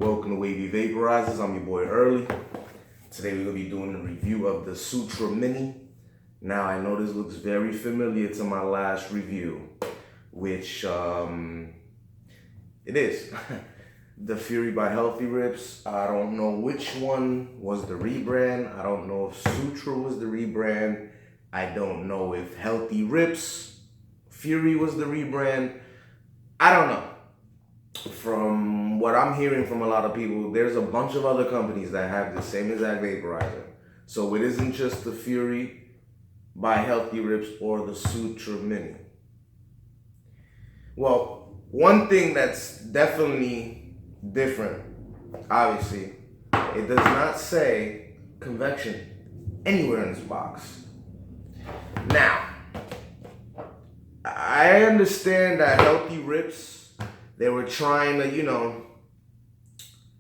Welcome to Wavy Vaporizers. I'm your boy Early. Today we're going to be doing a review of the Sutra Mini. Now I know this looks very familiar to my last review, which it is. The Fury by Healthy Rips. I don't know which one was the rebrand. I don't know if Sutra was the rebrand. I don't know if Healthy Rips Fury was the rebrand. I don't know. From what I'm hearing from a lot of people, there's a bunch of other companies that have the same exact vaporizer. So it isn't just the Fury by Healthy Rips or the Sutra Mini. Well, one thing that's definitely different, obviously, it does not say convection anywhere in this box. Now, I understand that Healthy Rips, they were trying to,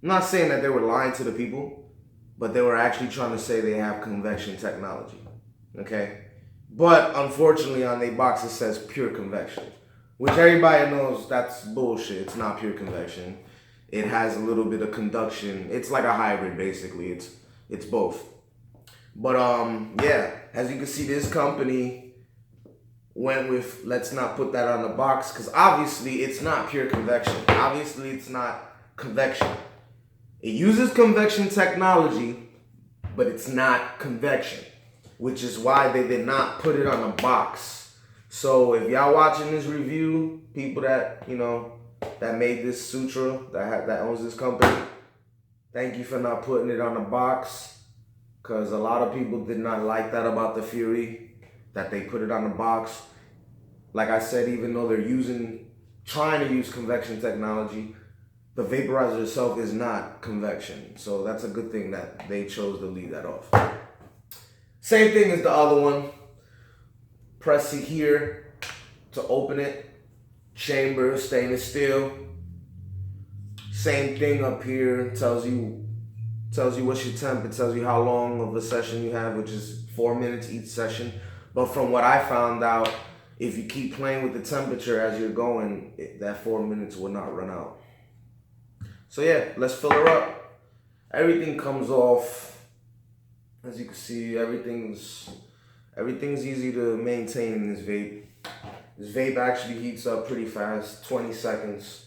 I'm not saying that they were lying to the people, but they were actually trying to say they have convection technology, okay? But unfortunately on their box it says pure convection, which everybody knows that's bullshit. It's not pure convection. It has a little bit of conduction. It's like a hybrid basically. It's both. But yeah, as you can see, this company went with, let's not put that on the box, because obviously it's not pure convection. Obviously it's not convection. It uses convection technology, but it's not convection, which is why they did not put it on a box. So if y'all watching this review, people that, that made this Sutra, that owns this company, thank you for not putting it on a box, because a lot of people did not like that about the Fury, that they put it on the box. Like I said, even though they're trying to use convection technology, the vaporizer itself is not convection. So that's a good thing that they chose to leave that off. Same thing as the other one. Press it here to open it. Chamber, stainless steel. Same thing up here. Tells you what's your temp. It tells you how long of a session you have, which is 4 minutes each session. But from what I found out, if you keep playing with the temperature as you're going, that 4 minutes will not run out. So yeah, let's fill her up. Everything comes off. As you can see, everything's easy to maintain in this vape. This vape actually heats up pretty fast, 20 seconds.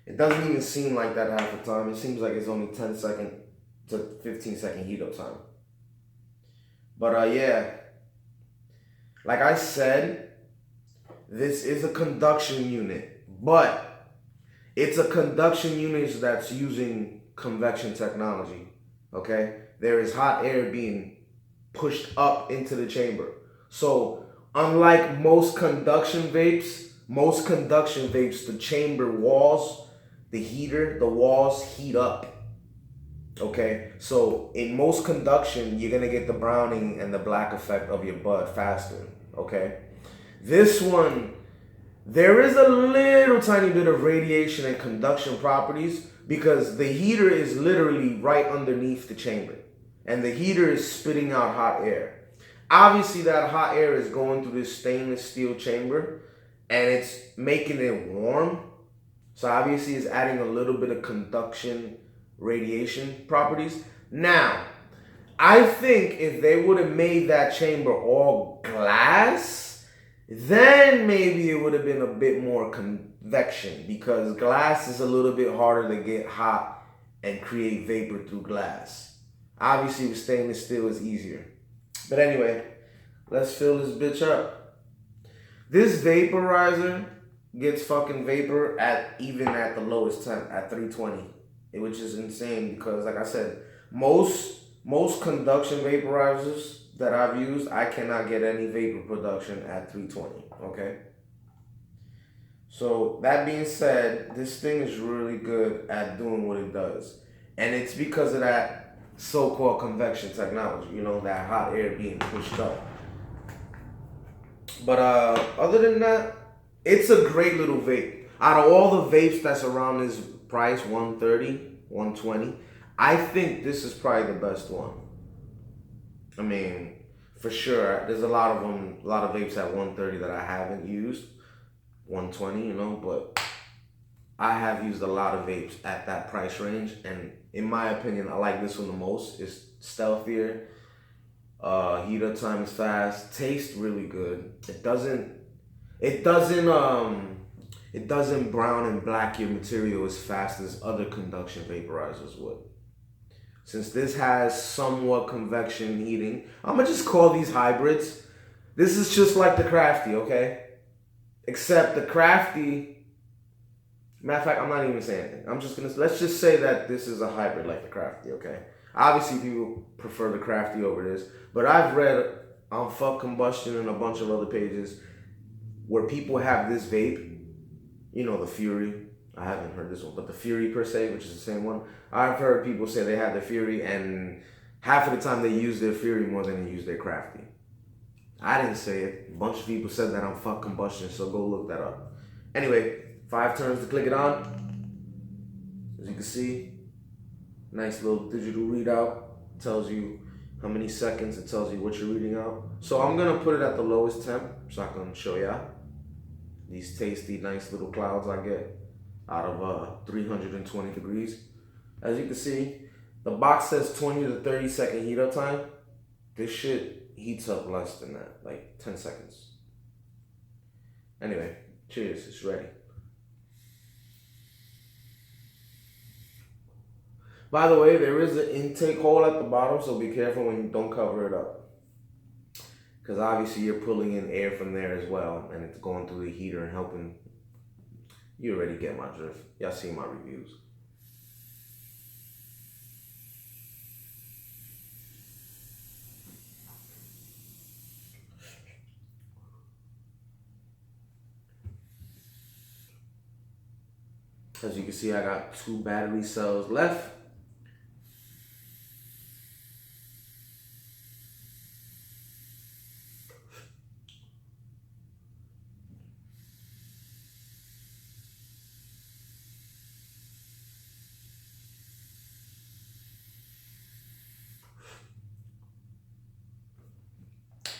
It doesn't even seem like that half the time. It seems like it's only 10 second to 15 second heat up time. But yeah, like I said, this is a conduction unit, but it's a conduction unit that's using convection technology, okay? There is hot air being pushed up into the chamber. So unlike most conduction vapes, the chamber walls, the walls heat up. Okay, so in most conduction, you're gonna get the browning and the black effect of your bud faster. Okay, this one, there is a little tiny bit of radiation and conduction properties because the heater is literally right underneath the chamber, and the heater is spitting out hot air. Obviously, that hot air is going through this stainless steel chamber, and it's making it warm. So obviously, it's adding a little bit of conduction radiation properties. Now, I think if they would have made that chamber all glass, then maybe it would have been a bit more convection, because glass is a little bit harder to get hot and create vapor through glass. Obviously with stainless steel is easier. But anyway, let's fill this bitch up. This vaporizer gets fucking vapor even at the lowest temp at 320. Which is insane because, like I said, most conduction vaporizers that I've used, I cannot get any vapor production at 320, okay? So that being said, this thing is really good at doing what it does. And it's because of that so-called convection technology, that hot air being pushed up. But other than that, it's a great little vape. Out of all the vapes that's around this price, 130, 120, I think this is probably the best one. I mean, for sure, there's a lot of vapes at 130 that I haven't used, 120, but I have used a lot of vapes at that price range, and in my opinion, I like this one the most. It's stealthier. Heat up time is fast. Tastes really good. It doesn't brown and black your material as fast as other conduction vaporizers would. Since this has somewhat convection heating, I'm gonna just call these hybrids. This is just like the Crafty, okay? Except the Crafty, matter of fact, I'm not even saying anything. Let's just say that this is a hybrid like the Crafty, okay? Obviously, people prefer the Crafty over this, but I've read on Fuck Combustion and a bunch of other pages where people have this vape, you know, the Fury. I haven't heard this one, but the Fury per se, which is the same one. I've heard people say they have the Fury, and half of the time they use their Fury more than they use their Crafty. I didn't say it. A bunch of people said that on Fuck Combustion, so go look that up. Anyway, 5 turns to click it on. As you can see, nice little digital readout. Tells you how many seconds, it tells you what you're reading out. So I'm gonna put it at the lowest temp, so I can show ya these tasty, nice little clouds I get out of 320 degrees. As you can see, the box says 20 to 30 second heat up time. This shit heats up less than that, like 10 seconds. Anyway, cheers, it's ready. By the way, there is an intake hole at the bottom, so be careful when you don't cover it up. Because obviously you're pulling in air from there as well, and it's going through the heater and helping. You already get my drift. Y'all see my reviews. As you can see, I got 2 battery cells left.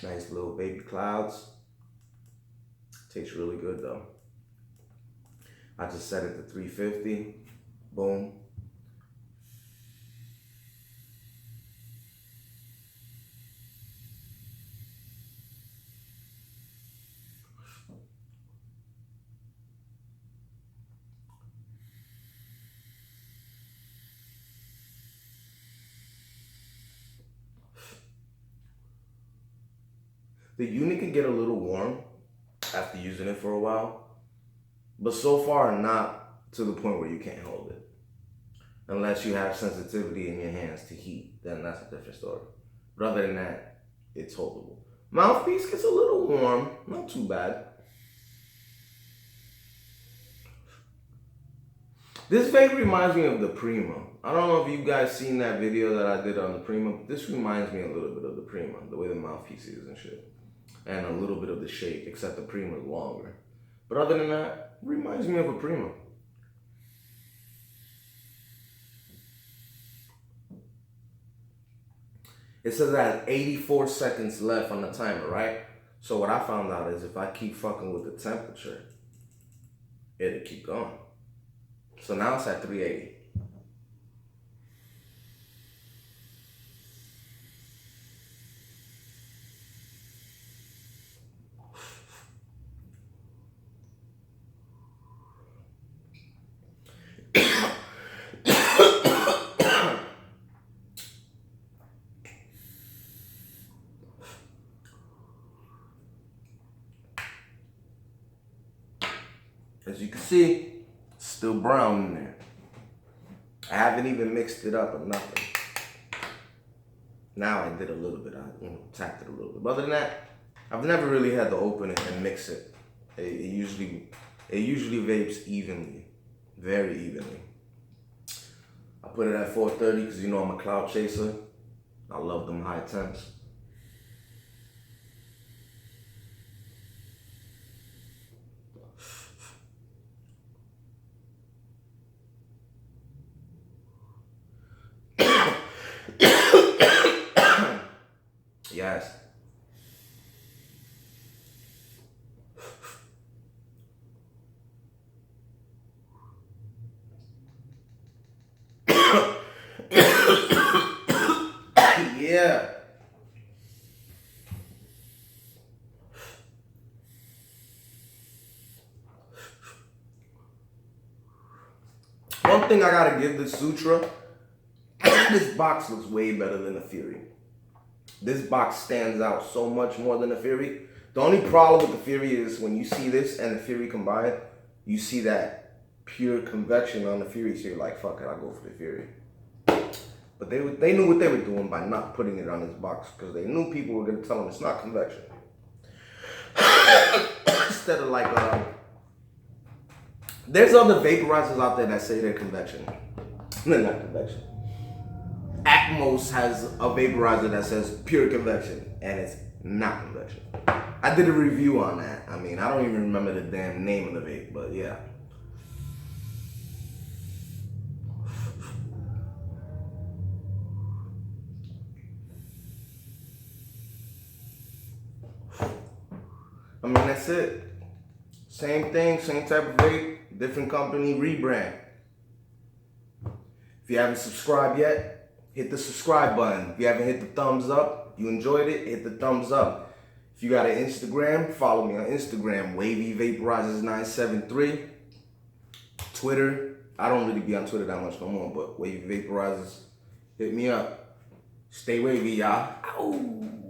Nice little baby clouds. Tastes really good though. I just set it to 350. Boom. The unit can get a little warm after using it for a while, but so far not to the point where you can't hold it. Unless you have sensitivity in your hands to heat, then that's a different story. But other than that, it's holdable. Mouthpiece gets a little warm, not too bad. This vape reminds me of the Prima. I don't know if you guys seen that video that I did on the Prima, but this reminds me a little bit of the Prima, the way the mouthpiece is and shit. And a little bit of the shape, except the Prima is longer. But other than that, it reminds me of a Prima. It says I have 84 seconds left on the timer, right? So what I found out is if I keep fucking with the temperature, it'll keep going. So now it's at 380. As you can see, it's still brown in there. I haven't even mixed it up or nothing. Now I did a little bit, I tapped it a little bit. But other than that, I've never really had to open it and mix it. It usually vapes evenly, very evenly. I put it at 430 because you know I'm a cloud chaser. I love them high temps. Yes. Yeah. One thing I gotta give the Sutra, this box looks way better than the Fury. This box stands out so much more than the Fury. The only problem with the Fury is when you see this and the Fury combined, you see that pure convection on the Fury, so you're like, fuck it, I'll go for the Fury. But they knew what they were doing by not putting it on this box, because they knew people were gonna tell them it's not convection. Instead of like, there's other vaporizers out there that say they're convection. They're not convection. Atmos has a vaporizer that says pure convection, and it's not convection. I did a review on that. I mean, I don't even remember the damn name of the vape, but yeah. I mean, that's it. Same thing, same type of vape, different company, rebrand. If you haven't subscribed yet, hit the subscribe button. If you haven't hit the thumbs up, you enjoyed it, hit the thumbs up. If you got an Instagram, follow me on Instagram, Wavy Vaporizers 973. Twitter, I don't really be on Twitter that much no more, but Wavy Vaporizers, hit me up. Stay wavy, y'all. Ow.